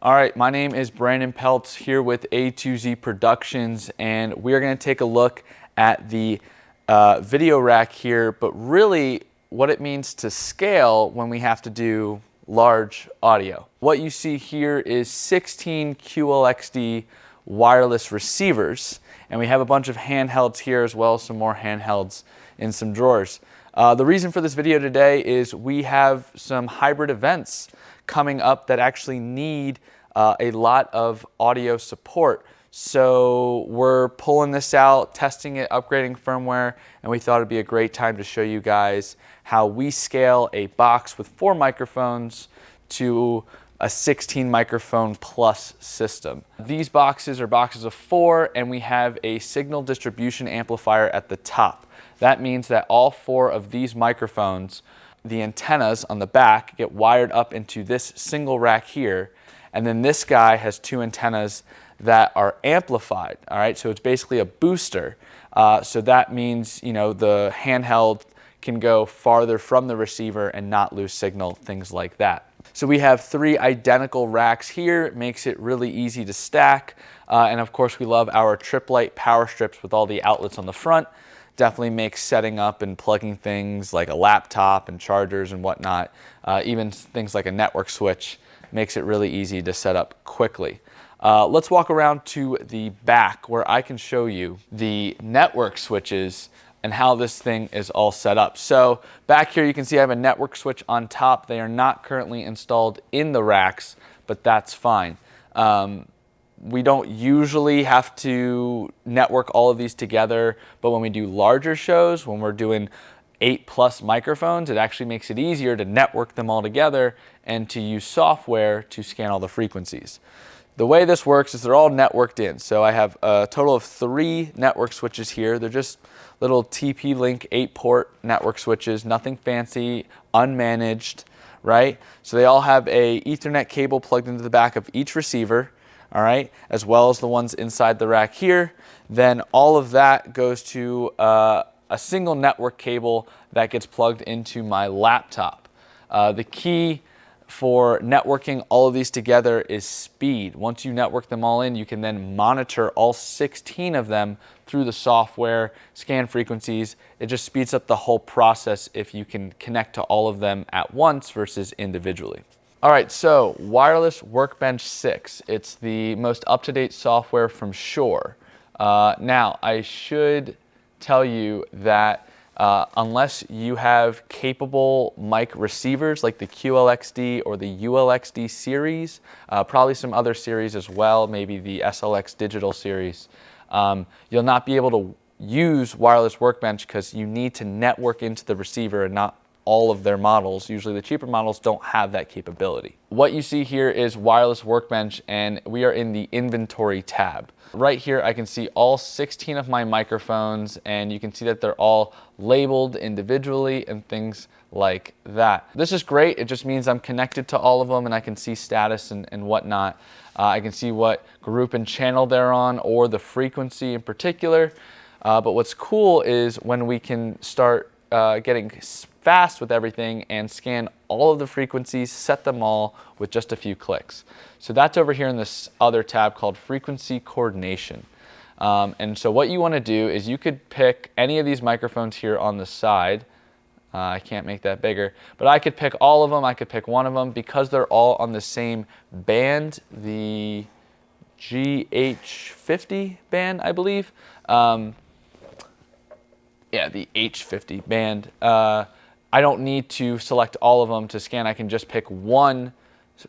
All right, my name is Brandon Peltz here with A2Z Productions, and we are going to take a look at the video rack here, but really what it means to scale when we have to do large audio. What you see here is 16 QLXD wireless receivers, and we have a bunch of handhelds here as well as some more handhelds in some drawers. The reason for this video today is we have some hybrid events coming up that actually need a lot of audio support. So we're pulling this out, testing it, upgrading firmware, and we thought it'd be a great time to show you guys how we scale a box with 4 microphones to a 16 microphone plus system. These boxes are boxes of 4, and we have a signal distribution amplifier at the top. That means that all 4 of these microphones, the antennas on the back, get wired up into this single rack here, and then this guy has 2 antennas that are amplified. All right, so it's basically a booster. So that means, you know, the handheld can go farther from the receiver and not lose signal, things like that. So we have 3 identical racks here. It makes it really easy to stack. And of course, we love our trip-light power strips with all the outlets on the front. Definitely makes setting up and plugging things like a laptop and chargers and whatnot, even things like a network switch, makes it really easy to set up quickly. Let's walk around to the back where I can show you the network switches and how this thing is all set up. So back here you can see I have a network switch on top. They are not currently installed in the racks, but that's fine. We don't usually have to network all of these together, but when we do larger shows, when we're doing 8+ microphones, it actually makes it easier to network them all together and to use software to scan all the frequencies. The way this works is they're all networked in. So I have a total of 3 network switches here. They're just little TP-Link 8-port network switches, nothing fancy, unmanaged, right? So they all have a Ethernet cable plugged into the back of each receiver, all right, as well as the ones inside the rack here. Then all of that goes to a single network cable that gets plugged into my laptop. The key for networking all of these together is speed. Once you network them all in, you can then monitor all 16 of them through the software, scan frequencies. It just speeds up the whole process if you can connect to all of them at once versus individually. All right, so Wireless Workbench 6. It's the most up-to-date software from Shure. Now, I should tell you that unless you have capable mic receivers like the QLXD or the ULXD series, probably some other series as well, maybe the SLX digital series, you'll not be able to use Wireless Workbench because you need to network into the receiver and not all of their models. Usually the cheaper models don't have that capability. What you see here is Wireless Workbench, and we are in the inventory tab. Right here I can see all 16 of my microphones, and you can see that they're all labeled individually and things like that. This is great. It just means I'm connected to all of them and I can see status and whatnot. I can see what group and channel they're on or the frequency in particular. But what's cool is when we can start getting fast with everything and scan all of the frequencies, set them all with just a few clicks. So that's over here in this other tab called Frequency Coordination. And so what you want to do is you could pick any of these microphones here on the side. I can't make that bigger, but I could pick all of them. I could pick one of them because they're all on the same band, the GH50 band, I believe. Yeah, the H50 band. I don't need to select all of them to scan. I can just pick one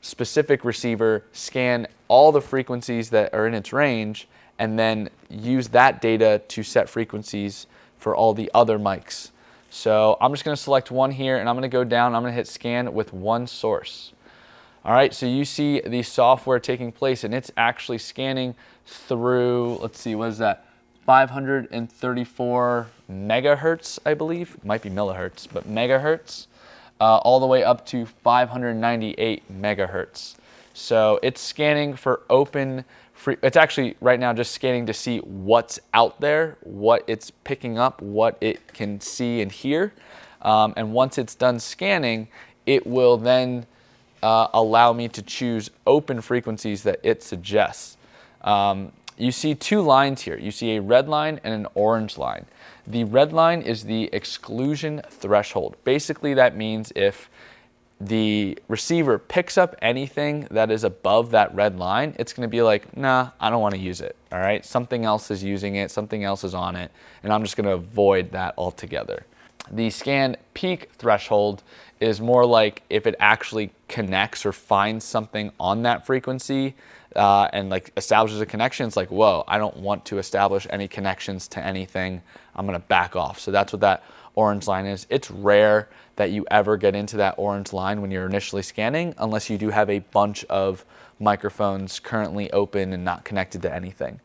specific receiver, scan all the frequencies that are in its range, and then use that data to set frequencies for all the other mics. So I'm just going to select one here, and I'm going to go down. I'm going to hit scan with one source. All right, so you see the software taking place, and it's actually scanning through, let's see, what is that? 534 megahertz, I believe. It might be millihertz, but megahertz, all the way up to 598 megahertz. So it's scanning for open, it's actually right now just scanning to see what's out there, what it's picking up, what it can see and hear. And once it's done scanning, it will then allow me to choose open frequencies that it suggests. You see two lines here. You see a red line and an orange line. The red line is the exclusion threshold. Basically, that means if the receiver picks up anything that is above that red line, it's going to be like, nah, I don't want to use it. All right, something else is using it, something else is on it, and I'm just going to avoid that altogether. The scan peak threshold is more like if it actually connects or finds something on that frequency and like establishes a connection, it's like, whoa, I don't want to establish any connections to anything. I'm going to back off. So that's what that orange line is. It's rare that you ever get into that orange line when you're initially scanning, unless you do have a bunch of microphones currently open and not connected to anything.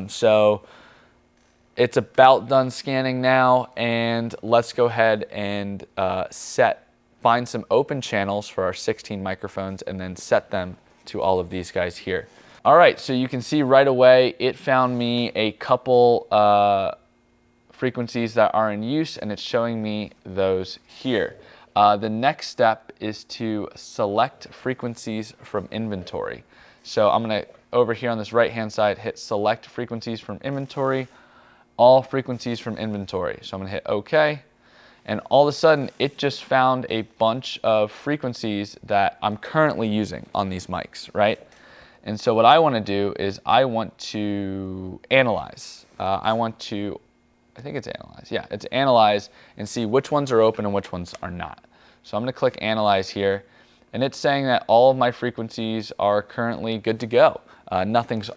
So it's about done scanning now, and let's go ahead and find some open channels for our 16 microphones and then set them to all of these guys here. All right, so you can see right away it found me a couple frequencies that are in use, and it's showing me those here. The next step is to select frequencies from inventory. So I'm going to, over here on this right-hand side, hit select frequencies from inventory, all frequencies from inventory. So I'm going to hit OK, and all of a sudden it just found a bunch of frequencies that I'm currently using on these mics, right? And so what I want to do is I want to analyze. I think it's analyze. Yeah, it's analyze and see which ones are open and which ones are not. So I'm going to click analyze here, and it's saying that all of my frequencies are currently good to go. Nothing's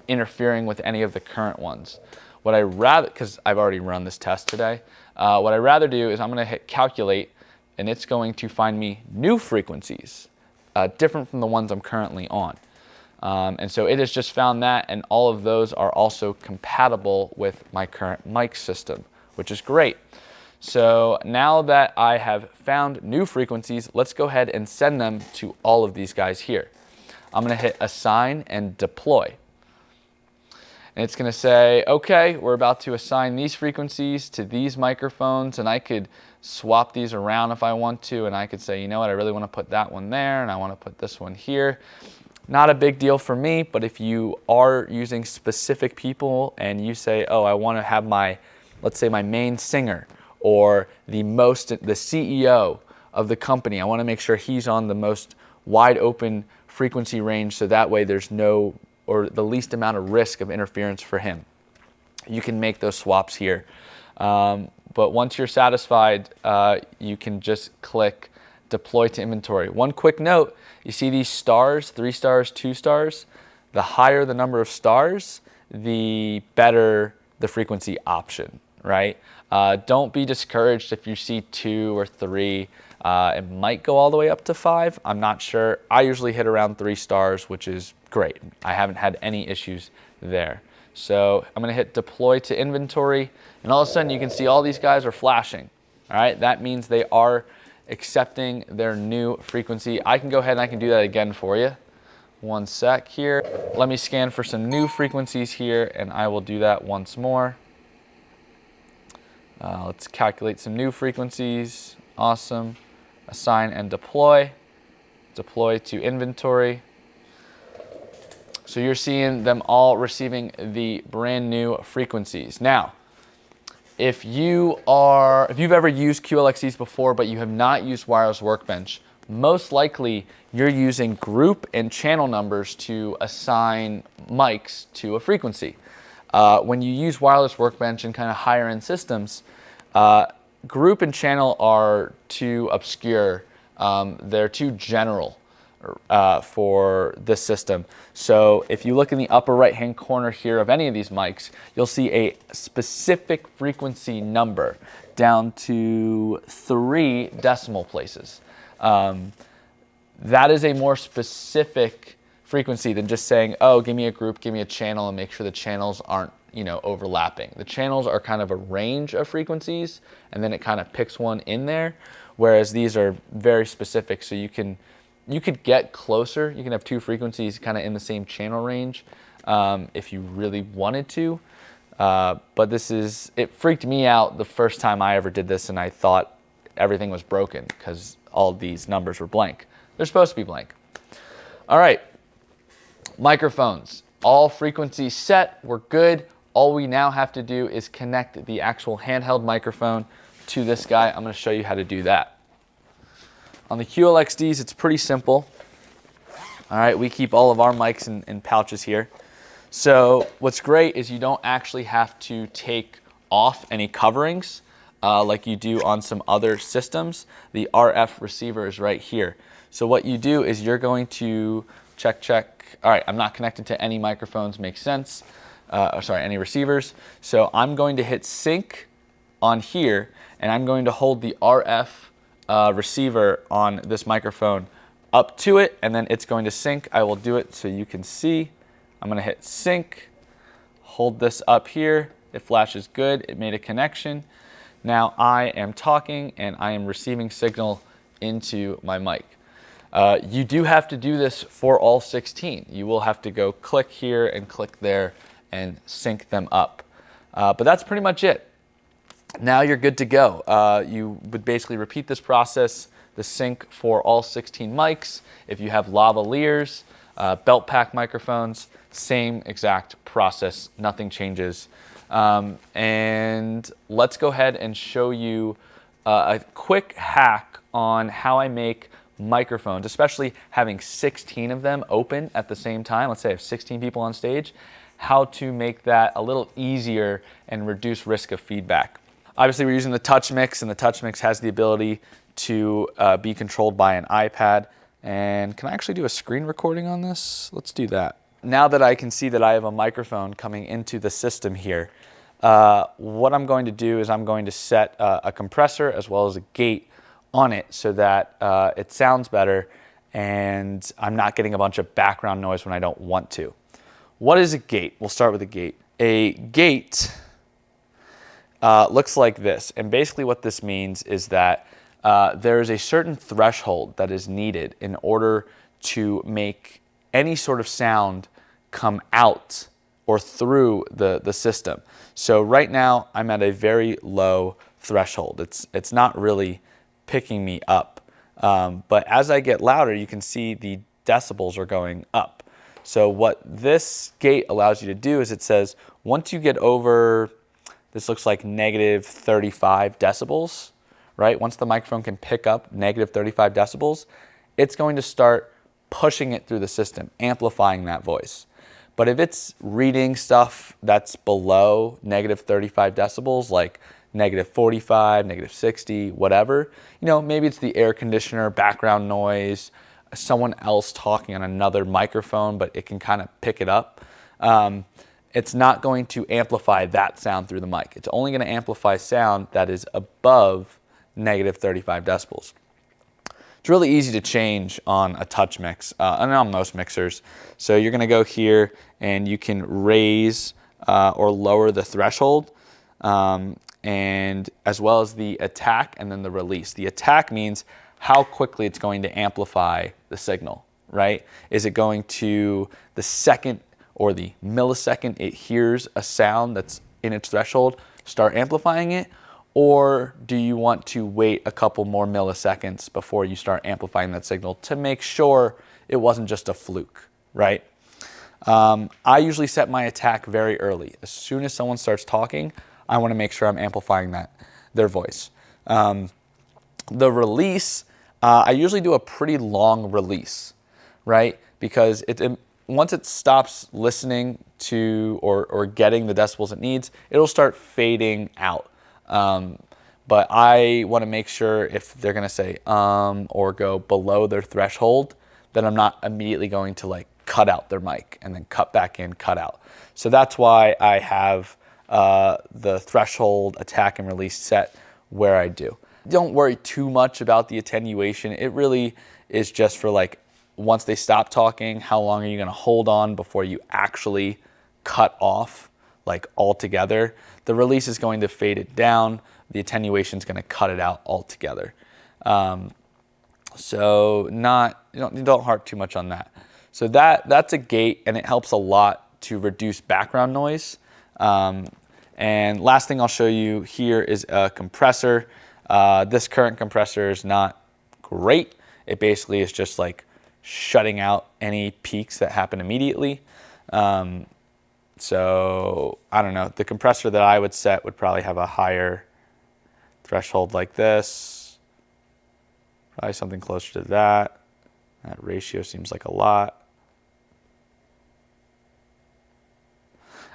interfering with any of the current ones. What I rather, because I've already run this test today, what I rather do is I'm going to hit calculate, and it's going to find me new frequencies, different from the ones I'm currently on. And so it has just found that, and all of those are also compatible with my current mic system, which is great. So now that I have found new frequencies, let's go ahead and send them to all of these guys here. I'm going to hit assign and deploy. And it's going to say, okay, we're about to assign these frequencies to these microphones, and I could swap these around if I want to, and I could say, you know what, I really want to put that one there, and I want to put this one here. Not a big deal for me, but if you are using specific people and you say, oh, I want to have my, let's say my main singer or the CEO of the company, I want to make sure he's on the most wide open frequency range, so that way there's no, or the least amount of risk of interference for him. You can make those swaps here. But once you're satisfied, you can just click deploy to inventory. One quick note, you see these stars, 3 stars, 2 stars? The higher the number of stars, the better the frequency option, right? Don't be discouraged if you see 2 or 3. It might go all the way up to 5. I'm not sure. I usually hit around 3 stars, which is great. I haven't had any issues there. So I'm going to hit deploy to inventory, and all of a sudden you can see all these guys are flashing. All right, that means they are accepting their new frequency. I can go ahead and I can do that again for you. One sec here. Let me scan for some new frequencies here, and I will do that once more. Let's calculate some new frequencies. Awesome. Assign and deploy. Deploy to inventory. So you're seeing them all receiving the brand new frequencies. Now, if you've ever used QLXEs before, but you have not used Wireless Workbench, most likely you're using group and channel numbers to assign mics to a frequency. When you use Wireless Workbench in kind of higher end systems, group and channel are too obscure. They're too general for this system. So if you look in the upper right hand corner here of any of these mics, you'll see a specific frequency number down to 3 decimal places. That is a more specific frequency than just saying, oh, give me a group, give me a channel, and make sure the channels aren't, overlapping. The channels are kind of a range of frequencies, and then it kind of picks one in there, whereas these are very specific, so you could get closer. You can have 2 frequencies kind of in the same channel range if you really wanted to. But it freaked me out the first time I ever did this, and I thought everything was broken because all these numbers were blank. They're supposed to be blank. All right, microphones. All frequencies set, we're good. All we now have to do is connect the actual handheld microphone to this guy. I'm gonna show you how to do that. On the QLXDs, it's pretty simple. All right, we keep all of our mics in pouches here. So what's great is you don't actually have to take off any coverings like you do on some other systems. The RF receiver is right here. So what you do is you're going to check. All right, I'm not connected to any microphones, makes sense. Any receivers. So I'm going to hit sync on here, and I'm going to hold the RF receiver on this microphone up to it, and then it's going to sync. I will do it so you can see. I'm gonna hit sync, hold this up here. It flashes good, it made a connection. Now I am talking and I am receiving signal into my mic. You do have to do this for all 16. You will have to go click here and click there and sync them up. But that's pretty much it. Now you're good to go. You would basically repeat this process, the sync for all 16 mics. If you have lavaliers, belt pack microphones, same exact process, nothing changes. And let's go ahead and show you a quick hack on how I make microphones, especially having 16 of them open at the same time. Let's say I have 16 people on stage, how to make that a little easier and reduce risk of feedback. Obviously we're using the Touch Mix, and the Touch Mix has the ability to be controlled by an iPad. And can I actually do a screen recording on this? Let's do that. Now that I can see that I have a microphone coming into the system here, what I'm going to do is I'm going to set a compressor as well as a gate on it so that it sounds better and I'm not getting a bunch of background noise when I don't want to. What is a gate? We'll start with a gate. A gate looks like this, and basically what this means is that there is a certain threshold that is needed in order to make any sort of sound come out or through the system. So right now I'm at a very low threshold. It's not really picking me up. But as I get louder, you can see the decibels are going up. So what this gate allows you to do is it says once you get over, this looks like negative 35 decibels, right? Once the microphone can pick up negative 35 decibels, it's going to start pushing it through the system, amplifying that voice. But if it's reading stuff that's below negative 35 decibels, like negative 45, negative 60, whatever, you know, maybe it's the air conditioner, background noise, someone else talking on another microphone, but it can kind of pick it up. It's not going to amplify that sound through the mic. It's only going to amplify sound that is above negative 35 decibels. It's really easy to change on a Touch Mix and on most mixers. So you're going to go here and you can raise or lower the threshold and as well as the attack and then the release. The attack means how quickly it's going to amplify the signal, right? Is it going to the second or the millisecond it hears a sound that's in its threshold, start amplifying it? Or do you want to wait a couple more milliseconds before you start amplifying that signal to make sure it wasn't just a fluke, right? I usually set my attack very early. As soon as someone starts talking, I want to make sure I'm amplifying their voice. The release, I usually do a pretty long release, right? Because once it stops listening to or getting the decibels it needs, it'll start fading out. But I want to make sure if they're going to say or go below their threshold, that I'm not immediately going to like cut out their mic and then cut back in, cut out. So that's why I have the threshold, attack, and release set where I do. Don't worry too much about the attenuation. It really is just for like once they stop talking, how long are you going to hold on before you actually cut off like altogether. The release is going to fade it down. The attenuation is going to cut it out altogether. So don't harp too much on that. So that's a gate, and it helps a lot to reduce background noise. And last thing I'll show you here is a compressor. This current compressor is not great. it basically is just like shutting out any peaks that happen immediately. So I don't know, the compressor that I would set would probably have a higher threshold like this, probably something closer to that. That ratio seems like a lot.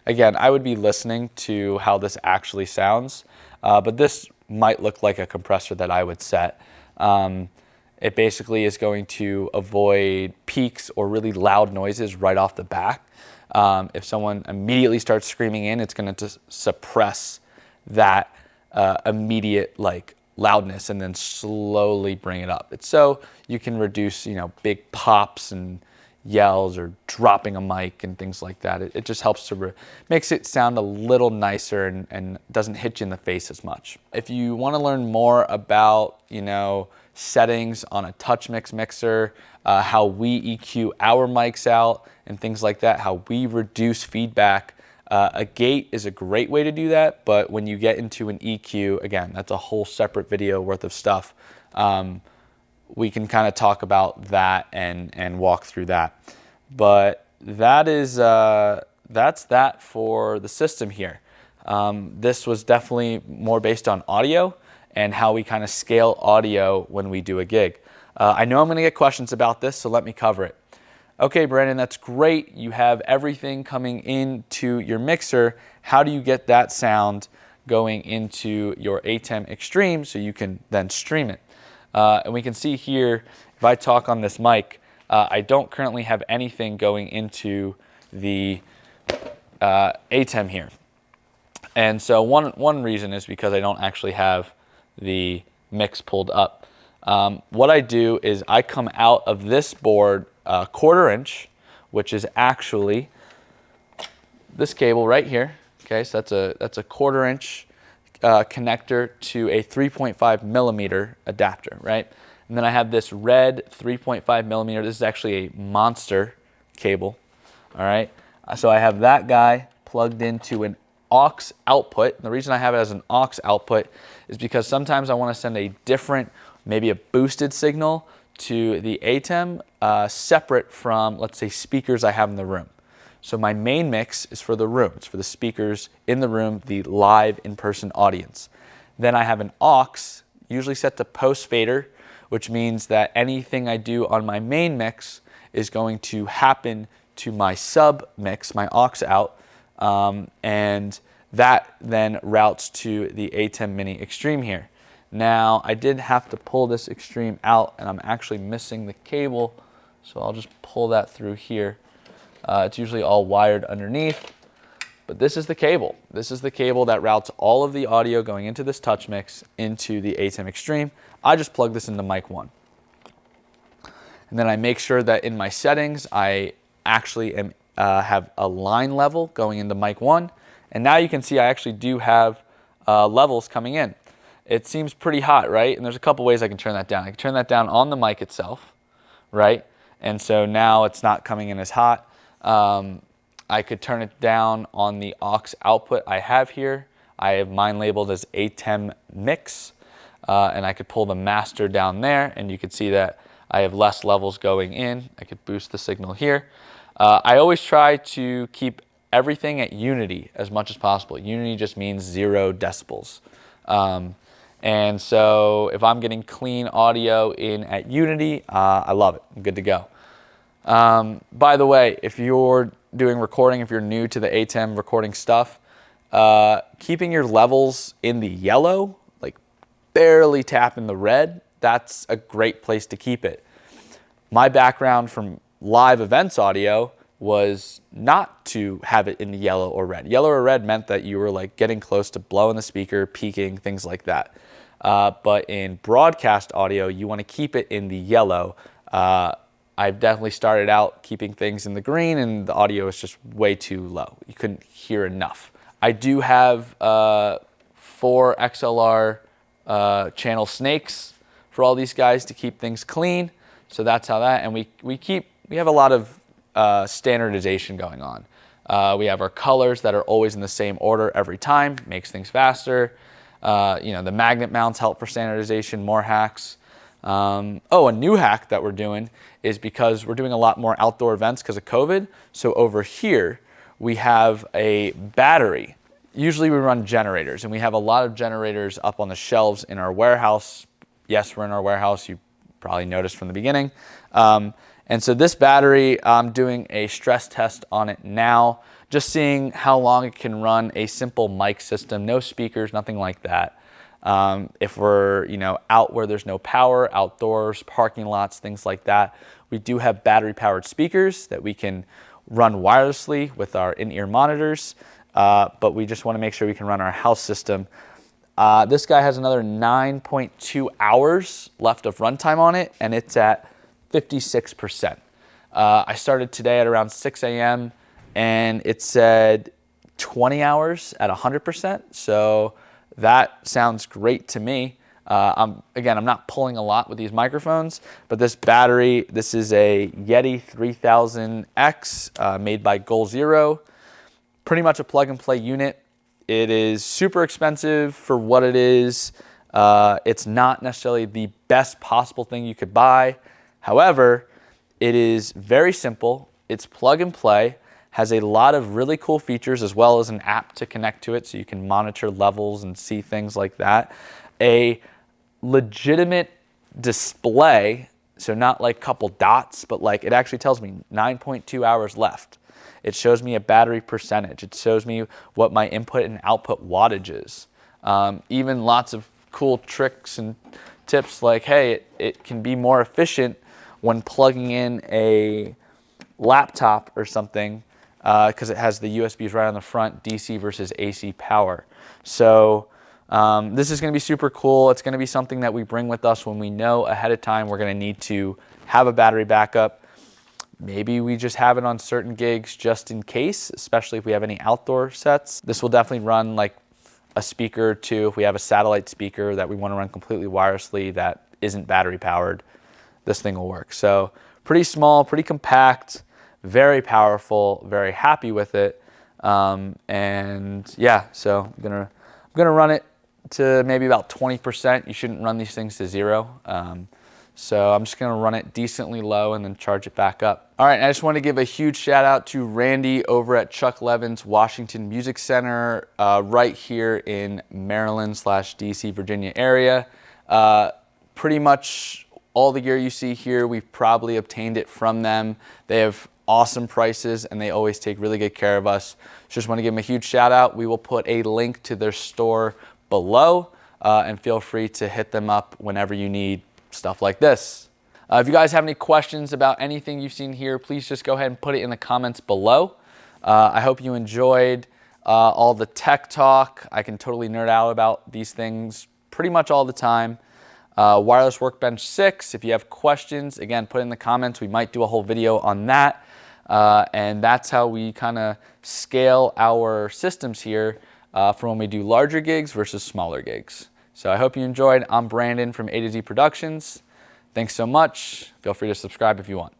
Again, I would be listening to how this actually sounds, but this might look like a compressor that I would set. It basically is going to avoid peaks or really loud noises right off the bat. If someone immediately starts screaming in, it's going to suppress that immediate like loudness and then slowly bring it up. It's so you can reduce, big pops and yells or dropping a mic and things like that. It just helps to makes it sound a little nicer and doesn't hit you in the face as much. If you want to learn more about, settings on a touch mix mixer, how we EQ our mics out and things like that, how we reduce feedback, a gate is a great way to do that, but when you get into an EQ, again, that's a whole separate video worth of stuff. We can kind of talk about that and walk through that. But that is that's that for the system here. This was definitely more based on audio and how we kind of scale audio when we do a gig. I know I'm going to get questions about this, so let me cover it. Okay, Brandon, that's great. You have everything coming into your mixer. How do you get that sound going into your ATEM Extreme so you can then stream it? And we can see here, if I talk on this mic, I don't currently have anything going into the ATEM here. And so one reason is because I don't actually have the mix pulled up. What I do is I come out of this board 1/4 inch, which is actually this cable right here. Okay, so that's a 1/4 inch connector to a 3.5 millimeter adapter, right? And then I have this red 3.5 millimeter. This is actually a monster cable, all right? So I have that guy plugged into an aux output. And the reason I have it as an aux output is because sometimes I want to send a different, maybe a boosted signal to the ATEM separate from, let's say, speakers I have in the room. So my main mix is for the room. It's for the speakers in the room, the live in-person audience. Then I have an aux, usually set to post fader, which means that anything I do on my main mix is going to happen to my sub mix, my aux out, and that then routes to the ATEM Mini Extreme here. Now, I did have to pull this Extreme out, and I'm actually missing the cable, so I'll just pull that through here. It's usually all wired underneath, but this is the cable. This is the cable that routes all of the audio going into this touch mix into the ATEM Extreme. I just plug this into mic 1. And then I make sure that in my settings, I actually have a line level going into mic 1. And now you can see I actually do have levels coming in. It seems pretty hot, right? And there's a couple ways I can turn that down. I can turn that down on the mic itself, right? And so now it's not coming in as hot. I could turn it down on the aux output I have here. I have mine labeled as ATEM Mix, and I could pull the master down there, and you can see that I have less levels going in. I could boost the signal here. I always try to keep everything at unity as much as possible. Unity just means 0 decibels. And so if I'm getting clean audio in at unity, I love it. I'm good to go. By the way, if you're doing recording, if you're new to the ATEM recording stuff, keeping your levels in the yellow, like barely tapping the red, that's a great place to keep it. My background from live events audio was not to have it in the yellow or red. Yellow or red meant that you were like getting close to blowing the speaker, peaking, things like that. But in broadcast audio, you want to keep it in the yellow. I've definitely started out keeping things in the green, and the audio is just way too low. You couldn't hear enough. I do have 4 XLR channel snakes for all these guys to keep things clean. So that's how that, and we have a lot of standardization going on. We have our colors that are always in the same order every time, makes things faster. The magnet mounts help for standardization, more hacks. Oh, a new hack that we're doing is because we're doing a lot more outdoor events because of COVID. So over here, we have a battery. Usually we run generators, and we have a lot of generators up on the shelves in our warehouse. Yes, we're in our warehouse. You probably noticed from the beginning. And so this battery, I'm doing a stress test on it now, just seeing how long it can run a simple mic system, no speakers, nothing like that. If we're, out where there's no power, outdoors, parking lots, things like that, we do have battery-powered speakers that we can run wirelessly with our in-ear monitors, but we just want to make sure we can run our house system. This guy has another 9.2 hours left of runtime on it, and it's at 56%. I started today at around 6 a.m. and it said 20 hours at 100%. So that sounds great to me. I'm not pulling a lot with these microphones, but this battery, this is a Yeti 3000X made by Goal Zero. Pretty much a plug and play unit. It is super expensive for what it is. It's not necessarily the best possible thing you could buy. However, it is very simple. It's plug and play, has a lot of really cool features as well as an app to connect to it so you can monitor levels and see things like that. A legitimate display, so not like a couple dots, but like it actually tells me 9.2 hours left. It shows me a battery percentage. It shows me what my input and output wattage is. Even lots of cool tricks and tips like, hey, it can be more efficient when plugging in a laptop or something because it has the USBs right on the front, DC versus AC power. So this is going to be super cool. It's going to be something that we bring with us when we know ahead of time we're going to need to have a battery backup. Maybe we just have it on certain gigs just in case, especially if we have any outdoor sets. This will definitely run like a speaker or two. If we have a satellite speaker that we want to run completely wirelessly that isn't battery powered, this thing will work. So pretty small, pretty compact, very powerful, very happy with it. And yeah, so I'm gonna run it to maybe about 20%. You shouldn't run these things to 0. So I'm just gonna run it decently low and then charge it back up. All right, I just want to give a huge shout out to Randy over at Chuck Levin's Washington Music Center right here in Maryland/DC, Virginia area. Pretty much all the gear you see here, we've probably obtained it from them. They have awesome prices and they always take really good care of us. Just want to give them a huge shout out. We will put a link to their store below and feel free to hit them up whenever you need stuff like this. If you guys have any questions about anything you've seen here, please just go ahead and put it in the comments below. I hope you enjoyed all the tech talk. I can totally nerd out about these things pretty much all the time. Wireless Workbench 6, if you have questions, again, put in the comments. We might do a whole video on that. And that's how we kind of scale our systems here for when we do larger gigs versus smaller gigs. So I hope you enjoyed. I'm Brandon from A to Z Productions. Thanks so much. Feel free to subscribe if you want.